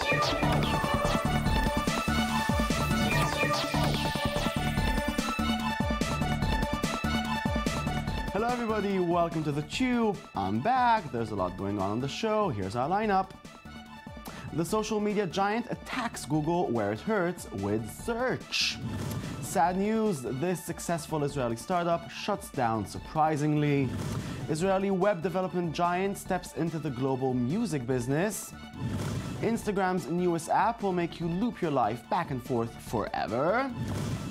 Hello everybody, welcome to The Chew. I'm back. There's a lot going on the show. Here's our lineup. The social media giant attacks Google where it hurts with search. Sad news, this successful Israeli startup shuts down surprisingly. Israeli web development giant steps into the global music business. Instagram's newest app will make you loop your life back and forth forever.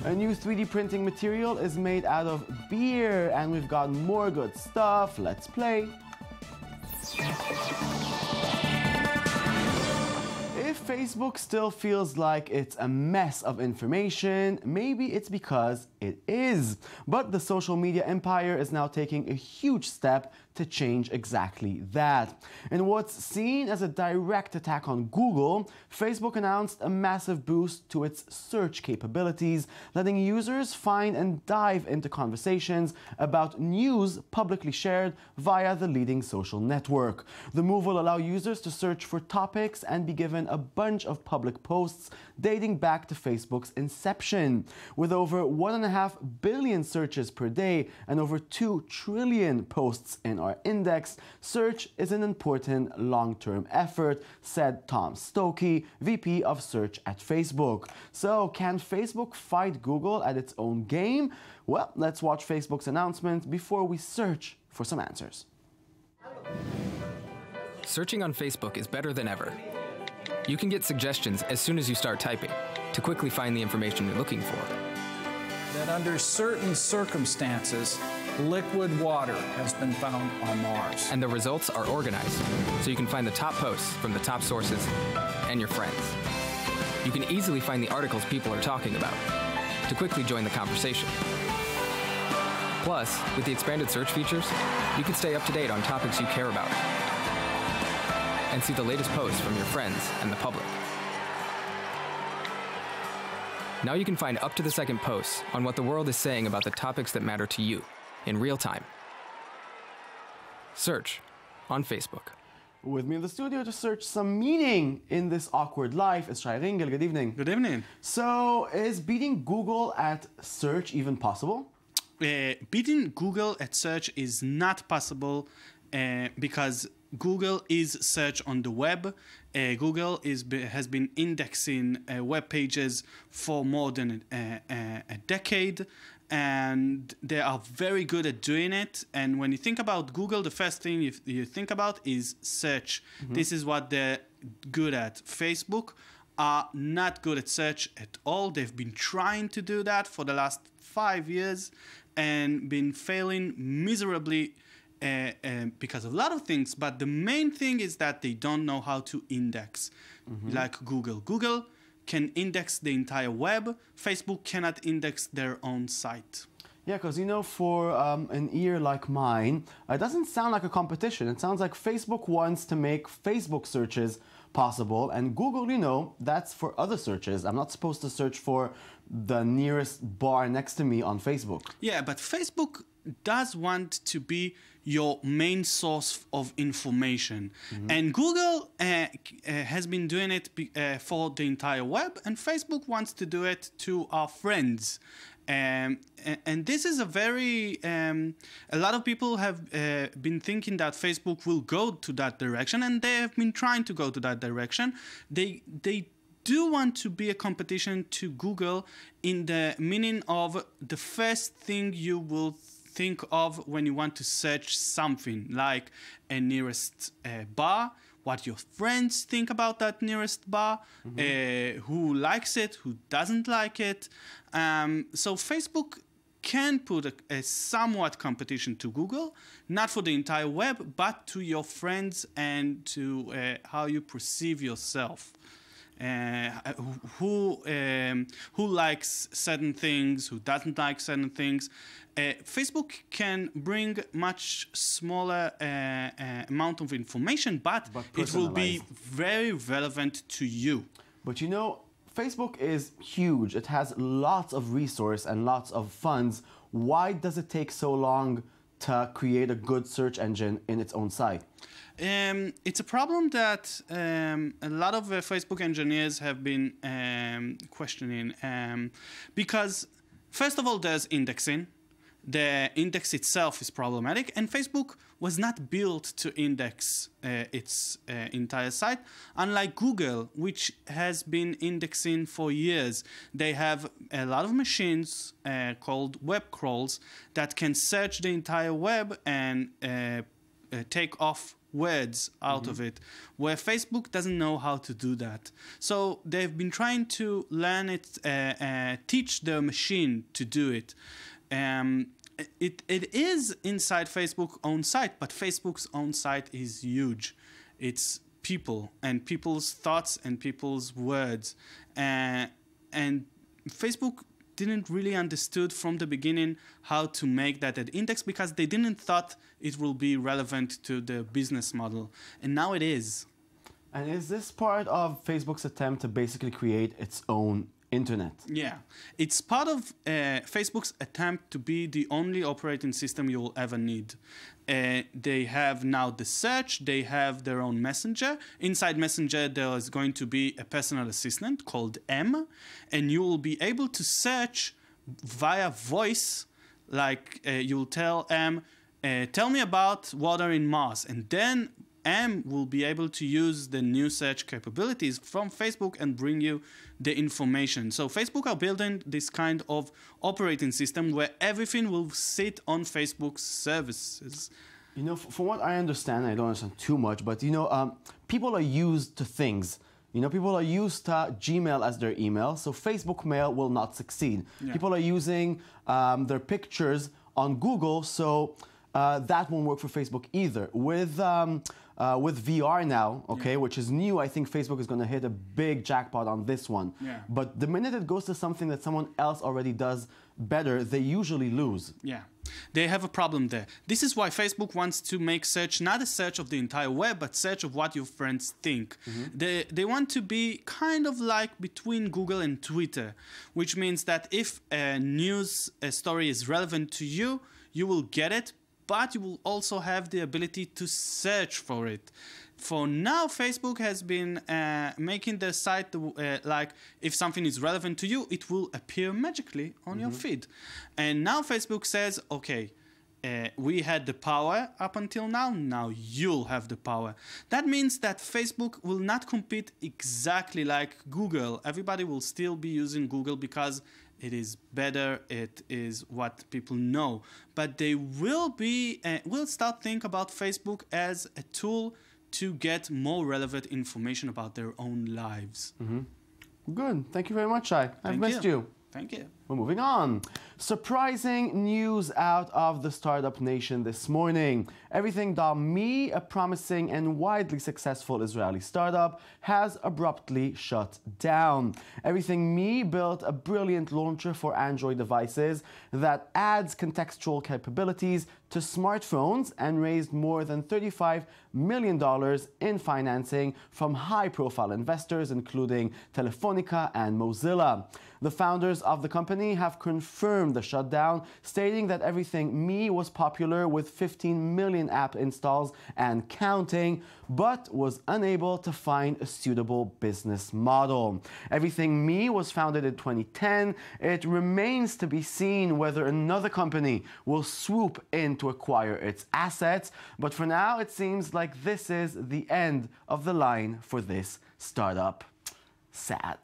A new 3D printing material is made out of beer, and we've got more good stuff. Let's play. If Facebook still feels like it's a mess of information, maybe it's because it is. But the social media empire is now taking a huge step to change exactly that. In what's seen as a direct attack on Google, Facebook announced a massive boost to its search capabilities, letting users find and dive into conversations about news publicly shared via the leading social network. The move will allow users to search for topics and be given a bunch of public posts dating back to Facebook's inception. With over 1.5 billion searches per day and over 2 trillion posts in our index, search is an important long-term effort, said Tom Stokey, VP of Search at Facebook. So, can Facebook fight Google at its own game? Well, let's watch Facebook's announcement before we search for some answers. Searching on Facebook is better than ever. You can get suggestions as soon as you start typing to quickly find the information you're looking for. That under certain circumstances, liquid water has been found on Mars. And the results are organized, so you can find the top posts from the top sources and your friends. You can easily find the articles people are talking about to quickly join the conversation. Plus, with the expanded search features, you can stay up to date on topics you care about and see the latest posts from your friends and the public. Now you can find up-to-the-second posts on what the world is saying about the topics that matter to you in real time. Search on Facebook. With me in the studio to search some meaning in this awkward life is Shai Ringel. Good evening. Good evening. So, is beating Google at search even possible? Beating Google at search is not possible because Google is search on the web. Google has been indexing web pages for more than a decade, and they are very good at doing it. And when you think about Google, the first thing you think about is search. Mm-hmm. This is what they're good at. Facebook are not good at search at all. They've been trying to do that for the last 5 years and been failing miserably because of a lot of things, but the main thing is that they don't know how to index, like Google. Google can index the entire web. Facebook cannot index their own site. Yeah, because, you know, for an ear like mine, it doesn't sound like a competition. It sounds like Facebook wants to make Facebook searches possible, and Google, you know, that's for other searches. I'm not supposed to search for the nearest bar next to me on Facebook. Yeah, but Facebook does want to be your main source of information. And Google has been doing it for the entire web, and Facebook wants to do it to our friends. And this is a very, a lot of people have been thinking that Facebook will go to that direction, and they have been trying to go to that direction. They do want to be a competition to Google in the meaning of the first thing you will think of when you want to search something, like a nearest bar, what your friends think about that nearest bar, who likes it, who doesn't like it. So Facebook can put a somewhat competition to Google, not for the entire web, but to your friends and to how you perceive yourself. Who likes certain things, who doesn't like certain things. Facebook can bring much smaller amount of information, but it will be very relevant to you. But you know, Facebook is huge. It has lots of resource and lots of funds. Why does it take so long to create a good search engine in its own site? It's a problem that a lot of Facebook engineers have been questioning because, first of all, there's indexing. The index itself is problematic, and Facebook was not built to index its entire site. Unlike Google, which has been indexing for years, they have a lot of machines called web crawls that can search the entire web and take off words out of it, where Facebook doesn't know how to do that. So they've been trying to learn it, teach their machine to do it. It is inside Facebook's own site, but Facebook's own site is huge. It's people and people's thoughts and people's words. And Facebook didn't really understood from the beginning how to make that an index because they didn't thought it will be relevant to the business model. And now it is. And is this part of Facebook's attempt to basically create its own internet? Yeah, it's part of Facebook's attempt to be the only operating system you will ever need. They have now the search, they have their own messenger. Inside Messenger, there is going to be a personal assistant called M, and you will be able to search via voice, like you'll tell M, tell me about water in Mars, and then M will be able to use the new search capabilities from Facebook and bring you the information. So Facebook are building this kind of operating system where everything will sit on Facebook's services. You know, from what I understand, I don't understand too much, but you know, people are used to things. You know, people are used to Gmail as their email, so Facebook Mail will not succeed. Yeah. People are using their pictures on Google, so that won't work for Facebook either. With VR now, okay, yeah, which is new, I think Facebook is going to hit a big jackpot on this one. Yeah. But the minute it goes to something that someone else already does better, they usually lose. Yeah, they have a problem there. This is why Facebook wants to make search not a search of the entire web, but search of what your friends think. They want to be kind of like between Google and Twitter, which means that if a news story is relevant to you, you will get it, but you will also have the ability to search for it. For now, Facebook has been making the site like if something is relevant to you, it will appear magically on your feed. And now Facebook says, okay, we had the power up until now, now you'll have the power. That means that Facebook will not compete exactly like Google. Everybody will still be using Google because it is better, it is what people know. But they will start think about Facebook as a tool to get more relevant information about their own lives. Good. Thank you very much, Shai. I've missed you. Thank you. We're moving on. Surprising news out of the startup nation this morning. Everythingme, a promising and widely successful Israeli startup, has abruptly shut down. Everythingme built a brilliant launcher for Android devices that adds contextual capabilities to smartphones and raised more than $35 million in financing from high-profile investors, including Telefonica and Mozilla. The founders of the company have confirmed the shutdown, stating that Everythingme was popular with 15 million app installs and counting, but was unable to find a suitable business model. Everythingme was founded in 2010. It remains to be seen whether another company will swoop in to acquire its assets, but for now it seems like this is the end of the line for this startup. Sad.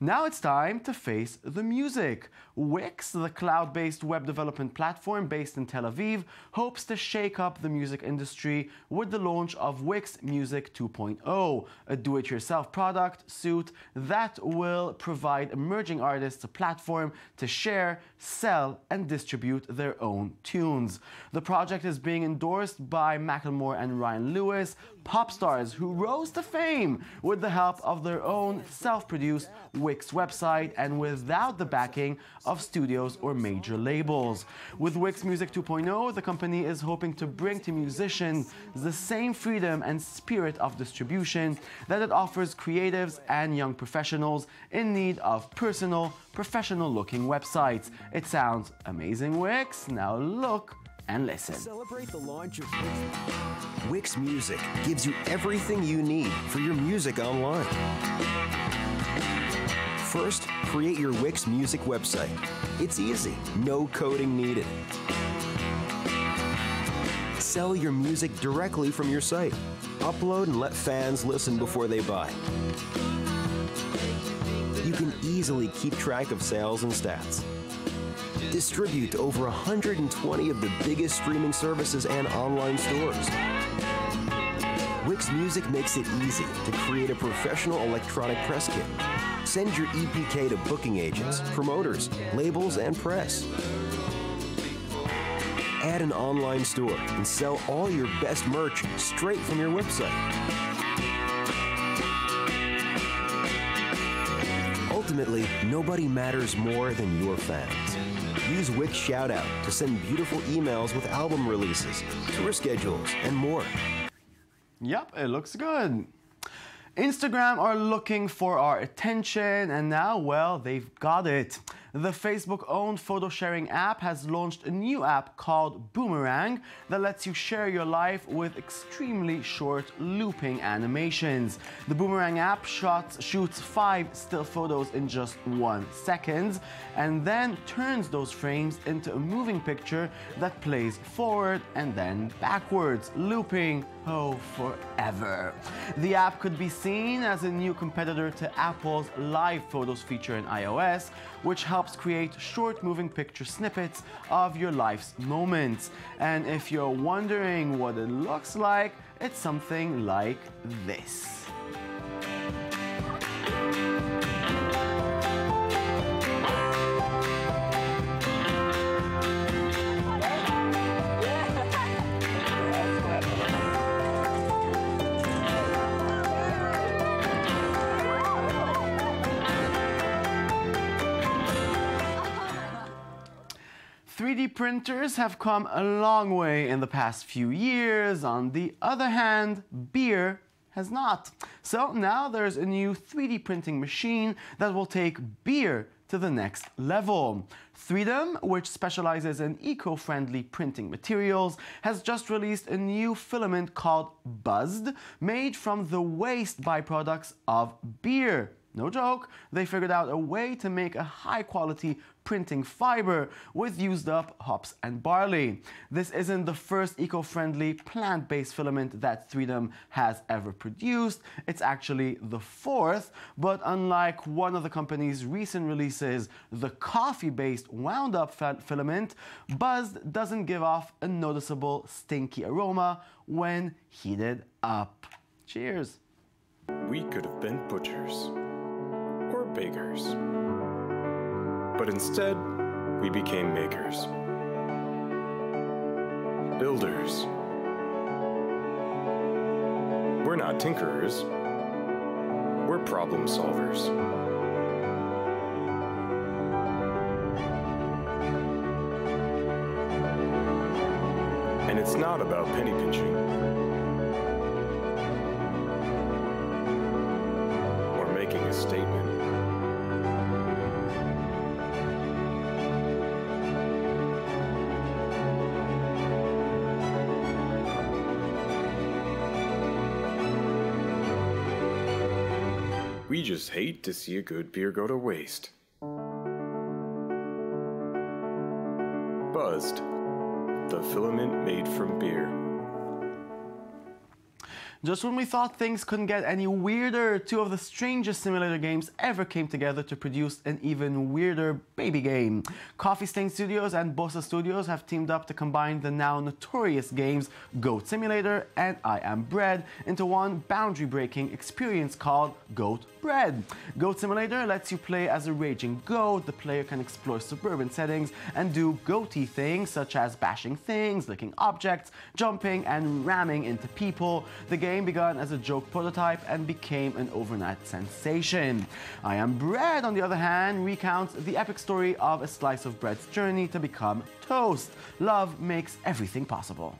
Now it's time to face the music. Wix, the cloud-based web development platform based in Tel Aviv, hopes to shake up the music industry with the launch of Wix Music 2.0, a do-it-yourself product suite that will provide emerging artists a platform to share, sell, and distribute their own tunes. The project is being endorsed by Macklemore and Ryan Lewis, pop stars who rose to fame with the help of their own self-produced Wix website and without the backing of studios or major labels. With Wix Music 2.0, the company is hoping to bring to musicians the same freedom and spirit of distribution that it offers creatives and young professionals in need of personal, professional-looking websites. It sounds amazing, Wix. Now look and listen. Celebrate the launch of Wix Music gives you everything you need for your music online. First, create your Wix Music website. It's easy, no coding needed. Sell your music directly from your site. Upload and let fans listen before they buy. You can easily keep track of sales and stats. Distribute to over 120 of the biggest streaming services and online stores. Wix Music makes it easy to create a professional electronic press kit. Send your EPK to booking agents, promoters, labels, and press. Add an online store and sell all your best merch straight from your website. Ultimately, nobody matters more than your fans. Use Wix Shoutout to send beautiful emails with album releases, tour schedules, and more. Yep, it looks good. Instagram are looking for our attention, and now, well, they've got it. The Facebook-owned photo-sharing app has launched a new app called Boomerang that lets you share your life with extremely short looping animations. The Boomerang app shoots 5 still photos in just 1 second and then turns those frames into a moving picture that plays forward and then backwards, looping forever. The app could be seen as a new competitor to Apple's Live Photos feature in iOS, which helps create short moving picture snippets of your life's moments. And if you're wondering what it looks like, it's something like this. Printers have come a long way in the past few years. On the other hand, beer has not. So now there's a new 3D printing machine that will take beer to the next level. Freedom, which specializes in eco-friendly printing materials, has just released a new filament called Buzzed, made from the waste byproducts of beer. No joke, they figured out a way to make a high-quality printing fiber with used up hops and barley. This isn't the first eco-friendly plant-based filament that Freedom has ever produced. It's actually the 4th, but unlike one of the company's recent releases, the coffee-based wound-up filament, Buzzed doesn't give off a noticeable stinky aroma when heated up. Cheers. We could have been butchers or bakers. But instead, we became makers, builders. We're not tinkerers, we're problem solvers. And it's not about penny pinching or making a statement. We just hate to see a good beer go to waste. Buzzed, the filament made from beer. Just when we thought things couldn't get any weirder, 2 of the strangest simulator games ever came together to produce an even weirder baby game. Coffee Stain Studios and Bossa Studios have teamed up to combine the now notorious games Goat Simulator and I Am Bread into one boundary-breaking experience called Goat Bread. Goat Simulator lets you play as a raging goat. The player can explore suburban settings and do goaty things such as bashing things, licking objects, jumping, and ramming into people. The game began as a joke prototype and became an overnight sensation. I Am Bread, on the other hand, recounts the epic story of a slice of bread's journey to become toast. Love makes everything possible.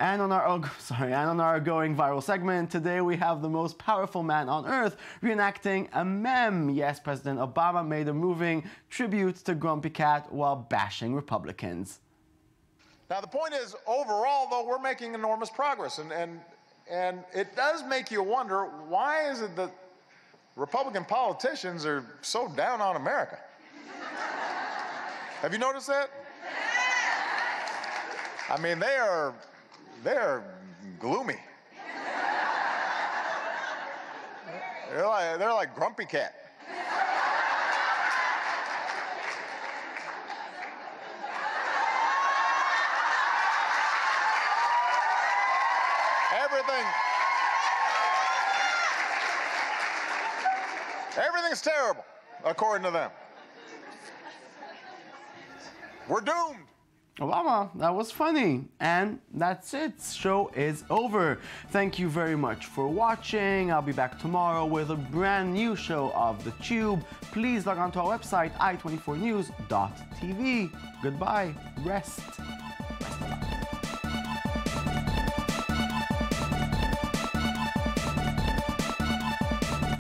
And on our going viral segment, today we have the most powerful man on earth reenacting a meme. Yes, President Obama made a moving tribute to Grumpy Cat while bashing Republicans. Now, the point is, overall, though, we're making enormous progress. And it does make you wonder, why is it that Republican politicians are so down on America? Have you noticed that? I mean, they're gloomy. They're like Grumpy Cat. Everything's terrible, according to them. We're doomed. Obama, that was funny. And that's it. Show is over. Thank you very much for watching. I'll be back tomorrow with a brand new show of The Tube. Please log on to our website, i24news.tv. Goodbye. Rest.